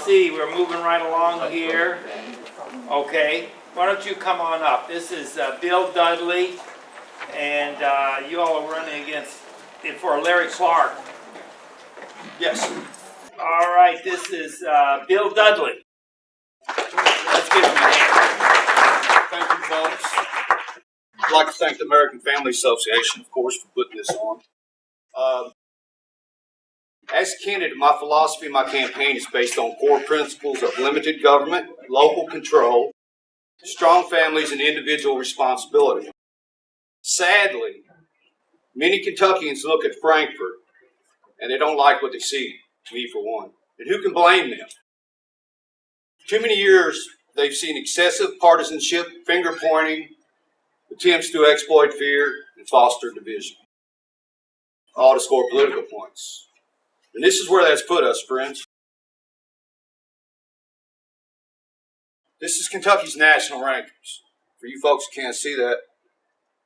see, we're moving right along here. Okay, why don't you come on up? This is Bill Dudley, and you all are running against for Larry Clark. Yes. All right, this is Bill Dudley. Let's give him a hand. Thank you, folks. I'd like to thank the American Family Association, of course, for putting this on. As a candidate, my philosophy in my campaign is based on core principles of limited government, local control, strong families, and individual responsibility. Sadly, many Kentuckians look at Frankfort and they don't like what they see, me for one. And who can blame them? Too many years they've seen excessive partisanship, finger-pointing, attempts to exploit fear, and foster division, all to score political points. And this is where that's put us, friends. This is Kentucky's national rankings. For you folks who can't see that,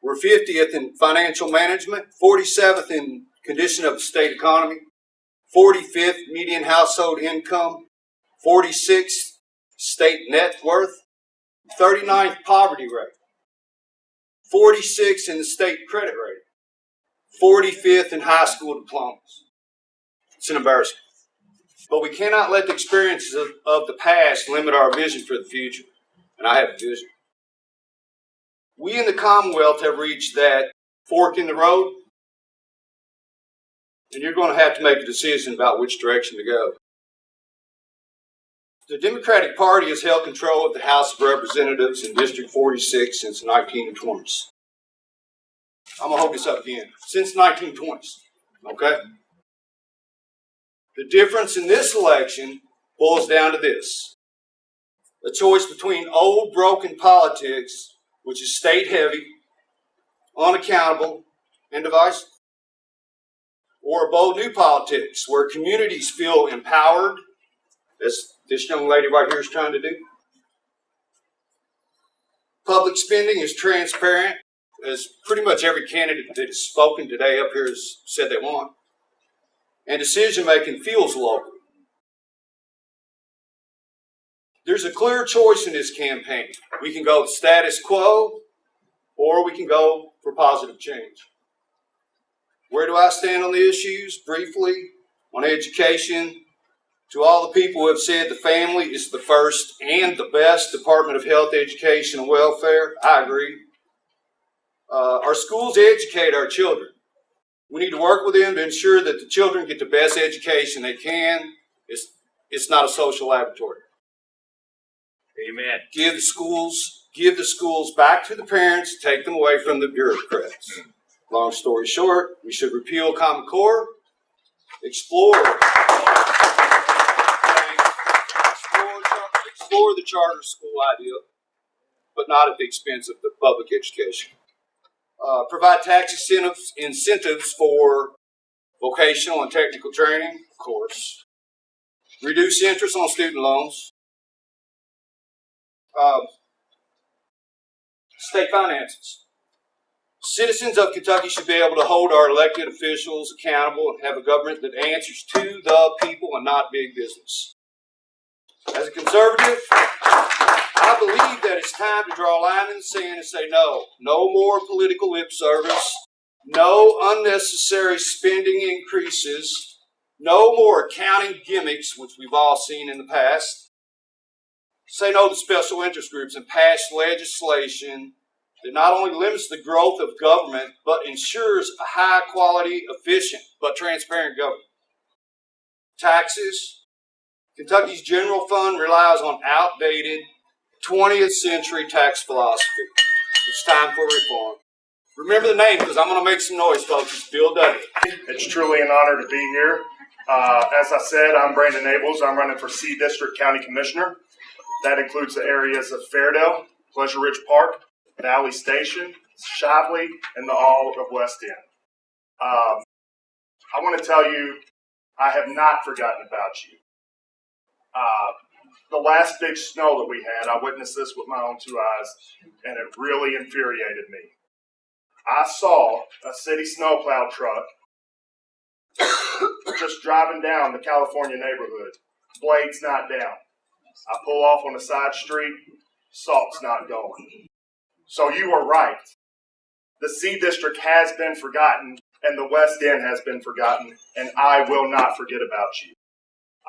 we're 50th in financial management, 47th in condition of the state economy, 45th median household income, 46th state net worth, 39th poverty rate, 46th in the state credit rating, 45th in high school diplomas. It's an embarrassment. But we cannot let the experiences of the past limit our vision for the future. And I have a vision. We in the Commonwealth have reached that fork in the road, and you're going to have to make a decision about which direction to go. The Democratic Party has held control of the House of Representatives in District 46 since the 1920s. I'm going to hold this up again. Since the 1920s. Okay? The difference in this election boils down to this. A choice between old, broken politics, which is state-heavy, unaccountable, and divisive, or a bold new politics where communities feel empowered, as this young lady right here is trying to do. Public spending is transparent, as pretty much every candidate that has spoken today up here has said they want. And decision-making feels local. There's a clear choice in this campaign. We can go status quo, or we can go for positive change. Where do I stand on the issues? Briefly, on education, to all the people who have said the family is the first and the best Department of Health, Education, and Welfare, I agree. Our schools educate our children. We need to work with them to ensure that the children get the best education they can. It's not a social laboratory. Amen. Give the schools back to the parents, take them away from the bureaucrats. Long story short, we should repeal Common Core, explore the charter school idea, but not at the expense of the public education. Provide tax incentives for vocational and technical training, of course. Reduce interest on student loans. State finances. Citizens of Kentucky should be able to hold our elected officials accountable and have a government that answers to the people and not big business. As a conservative, I believe that it's time to draw a line in the sand and say no. No more political lip service. No unnecessary spending increases. No more accounting gimmicks, which we've all seen in the past. Say no to special interest groups and pass legislation that not only limits the growth of government, but ensures a high-quality, efficient, but transparent government. Taxes. Kentucky's general fund relies on outdated 20th century tax philosophy. It's time for reform. Remember the name, because I'm going to make some noise, folks. It's Bill Dudley. It's truly an honor to be here. As I said, I'm Brandon Abels. I'm running for C District County Commissioner. That includes the areas of Fairdale, Pleasure Ridge Park, Valley Station, Shively, and the all of West End. I want to tell you, I have not forgotten about you. The last big snow that we had, I witnessed this with my own two eyes, and it really infuriated me. I saw a city snowplow truck just driving down the California neighborhood, blade's not down. I pull off on a side street, salt's not going. So you are right. The C District has been forgotten, and the West End has been forgotten, and I will not forget about you.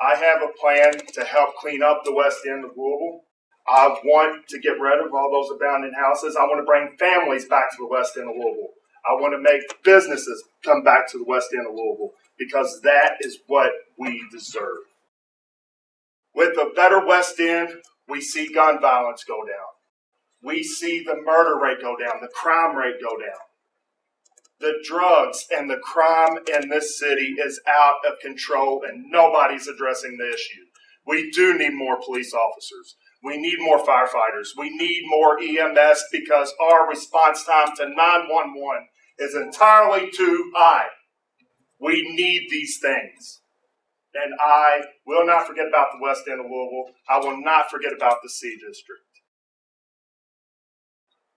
I have a plan to help clean up the West End of Louisville. I want to get rid of all those abandoned houses. I want to bring families back to the West End of Louisville. I want to make businesses come back to the West End of Louisville, because that is what we deserve. With a better West End, we see gun violence go down. We see the murder rate go down, the crime rate go down. The drugs and the crime in this city is out of control, and nobody's addressing the issue. We do need more police officers. We need more firefighters. We need more EMS, because our response time to 911 is entirely too high. We need these things. And I will not forget about the West End of Louisville. I will not forget about the C District.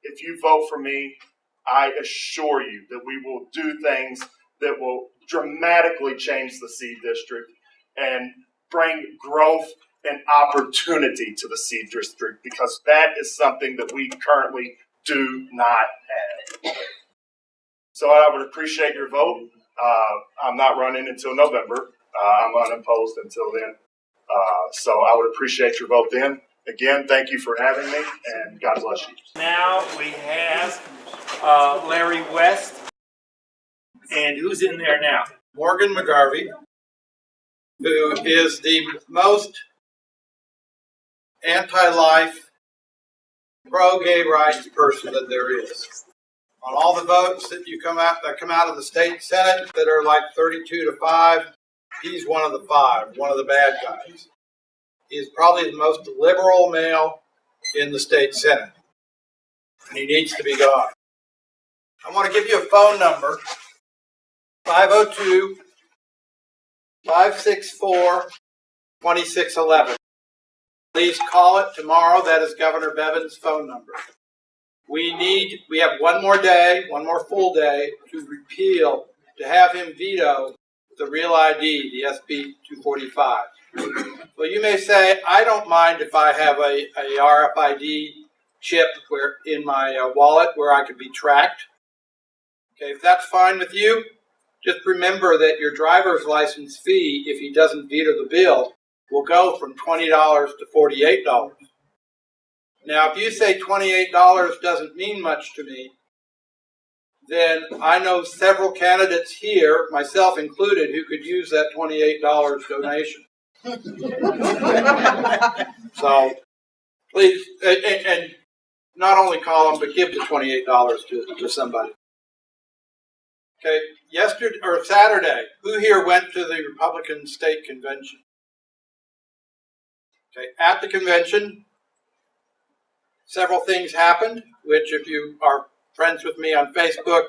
If you vote for me, I assure you that we will do things that will dramatically change the C District and bring growth and opportunity to the C District, because that is something that we currently do not have. So I would appreciate your vote. I'm not running until November. I'm unopposed until then. So I would appreciate your vote then. Again, thank you for having me, and God bless you. Now we have Larry West. And who's in there now? Morgan McGarvey, who is the most anti-life, pro-gay rights person that there is. On all the votes that come out of the state Senate that are like 32-5, he's one of the 5, one of the bad guys. He is probably the most liberal male in the state Senate, and he needs to be gone. I want to give you a phone number, 502-564-2611. Please call it tomorrow. That is Governor Bevan's phone number. We have one more day, one more full day to repeal, to have him veto the Real ID, the SB 245. Well, you may say, I don't mind if I have a RFID chip in my wallet where I can be tracked. Okay, if that's fine with you, just remember that your driver's license fee, if he doesn't veto the bill, will go from $20 to $48. Now, if you say $28 doesn't mean much to me, then I know several candidates here, myself included, who could use that $28 donation. So, please, and not only call them, but give the $28 to somebody. Okay, Saturday, who here went to the Republican State Convention? Okay, at the convention, several things happened, which if you are friends with me on Facebook,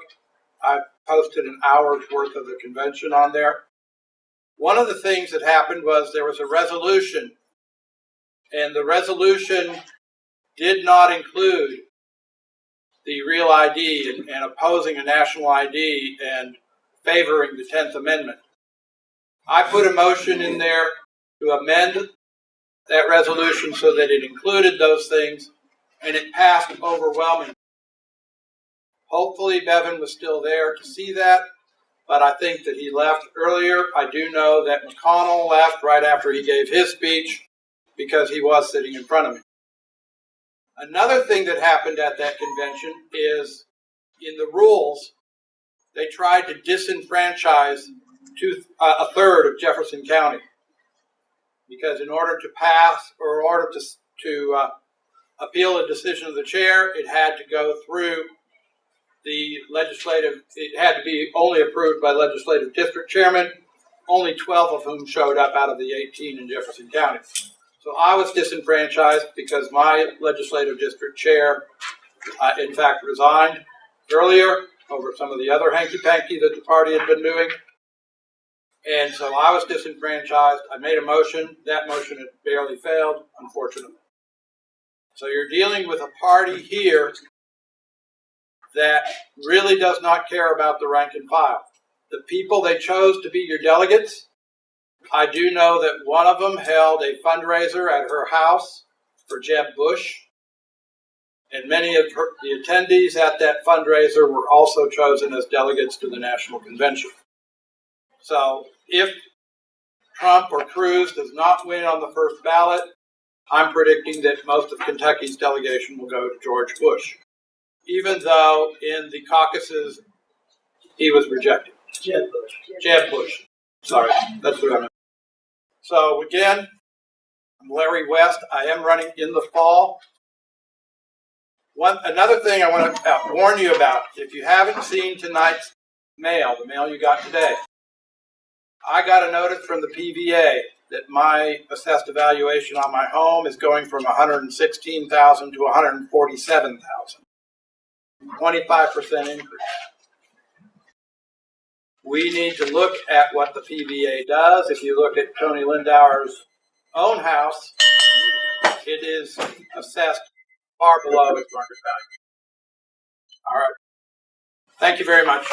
I've posted an hour's worth of the convention on there. One of the things that happened was there was a resolution, and the resolution did not include the Real ID and opposing a national ID and favoring the 10th Amendment. I put a motion in there to amend that resolution so that it included those things, and it passed overwhelmingly. Hopefully Bevan was still there to see that, but I think that he left earlier. I do know that McConnell left right after he gave his speech because he was sitting in front of me. Another thing that happened at that convention is in the rules, they tried to disenfranchise a third of Jefferson County. Because in order to pass or in order to appeal a decision of the chair, it had to go through the legislative, it had to be only approved by legislative district chairman, only 12 of whom showed up out of the 18 in Jefferson County. So I was disenfranchised because my legislative district chair, in fact, resigned earlier over some of the other hanky-panky that the party had been doing. And so I was disenfranchised. I made a motion. That motion had barely failed, unfortunately. So you're dealing with a party here that really does not care about the rank and file. The people they chose to be your delegates I do know that one of them held a fundraiser at her house for Jeb Bush, and many of the attendees at that fundraiser were also chosen as delegates to the National Convention. So if Trump or Cruz does not win on the first ballot, I'm predicting that most of Kentucky's delegation will go to George Bush, even though in the caucuses he was rejected. Jeb Bush. Sorry, that's what I meant. So again, I'm Larry West. I am running in the fall. Another thing I want to warn you about, if you haven't seen tonight's mail, the mail you got today, I got a notice from the PVA that my assessed evaluation on my home is going from $116,000 to $147,000. 25% increase. We need to look at what the PVA does. If you look at Tony Lindauer's own house, it is assessed far below its market value. All right. Thank you very much.